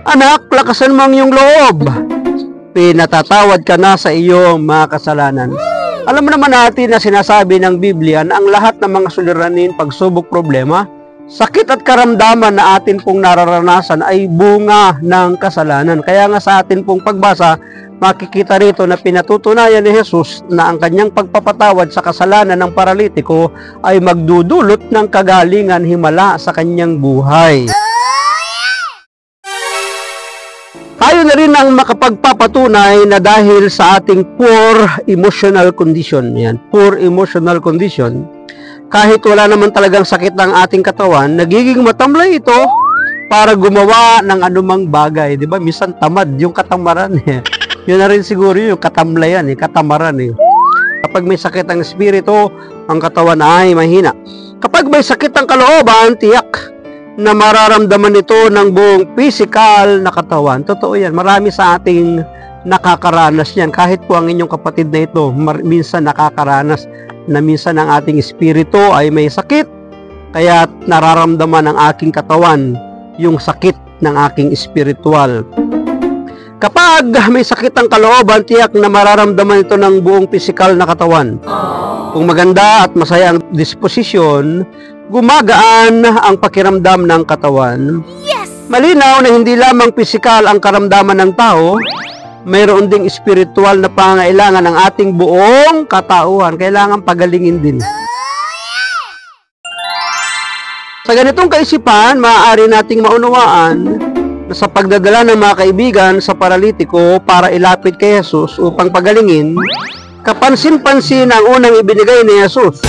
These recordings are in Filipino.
Anak, lakasan mo ang iyong loob. Pinatatawad ka na sa iyong mga kasalanan. Alam mo naman natin na sinasabi ng Biblia na ang lahat ng mga suliranin, pagsubok, problema, sakit at karamdaman na atin pong nararanasan ay bunga ng kasalanan. Kaya nga sa atin pong pagbasa, makikita rito na pinatutunayan ni Jesus na ang kanyang pagpapatawad sa kasalanan ng paralitiko ay magdudulot ng kagalingan himala sa kanyang buhay. Tayo na rin ang makapagpapatunay na dahil sa ating poor emotional condition, poor emotional condition, kahit wala naman talagang sakit ng ating katawan, nagiging matamlay ito para gumawa ng anumang bagay. Diba? Minsan tamad yung katamaran. Yun na rin siguro yung katamlayan, katamaran. Kapag may sakit ang espiritu, ang katawan ay mahina. Kapag may sakit ang kalooban, tiyak na mararamdaman ito ng buong physical na katawan. Totoo yan. Marami sa ating nakakaranas yan. Kahit po ang inyong kapatid na ito, minsan nakakaranas na minsan ang ating espiritu ay may sakit. Kaya nararamdaman ng aking katawan yung sakit ng aking espiritual. Kapag may sakit ang kalooban, tiyak na mararamdaman ito ng buong physical na katawan. Kung maganda at masaya ang disposisyon, gumagaan ang pakiramdam ng katawan. Yes! Malinaw na hindi lamang pisikal ang karamdaman ng tao, mayroon ding espiritual na pangailangan ng ating buong katauhan. Kailangan pagalingin din. Sa ganitong kaisipan, maaari nating maunawaan na sa pagdadala ng mga kaibigan sa paralitiko para ilapit kay Jesus upang pagalingin, kapansin-pansin ang unang ibinigay ni Jesus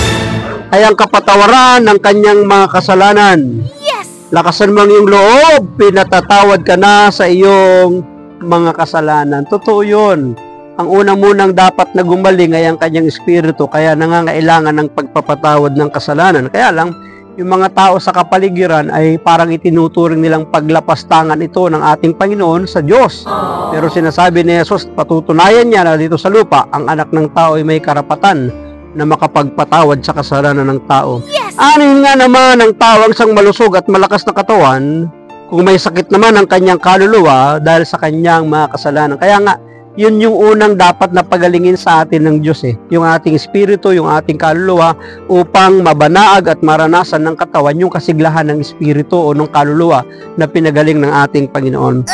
ay ang kapatawaran ng kanyang mga kasalanan. Yes! Lakasan mo ang iyong loob, pinatatawad ka na sa iyong mga kasalanan. Totoo yun. Ang unang munang dapat na gumaling ay ang kanyang espiritu, kaya nangangailangan ng pagpapatawad ng kasalanan. Kaya lang, yung mga tao sa kapaligiran ay parang itinuturing nilang paglapastangan ito ng ating Panginoon sa Diyos. Pero sinasabi ni Jesus, patutunayan niya na dito sa lupa, ang anak ng tao ay may karapatan na makapagpatawad sa kasalanan ng tao. Yes! Anuhin nga naman ang tao ang isang malusog at malakas na katawan kung may sakit naman ang kanyang kaluluwa dahil sa kanyang mga kasalanan. Kaya nga, yun yung unang dapat na pagalingin sa atin ng Diyos. Yung ating espiritu, yung ating kaluluwa upang mabanaag at maranasan ng katawan yung kasiglahan ng espiritu o ng kaluluwa na pinagaling ng ating Panginoon.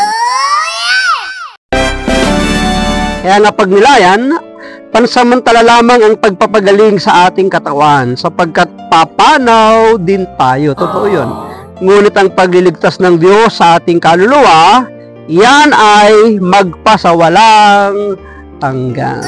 Kaya nga pag nilayan, pansamantala lamang ang pagpapagaling sa ating katawan sapagkat papanaw din tayo. Totoo yun. Ngunit ang pagliligtas ng Diyos sa ating kaluluwa, yan ay magpasawalang hanggan.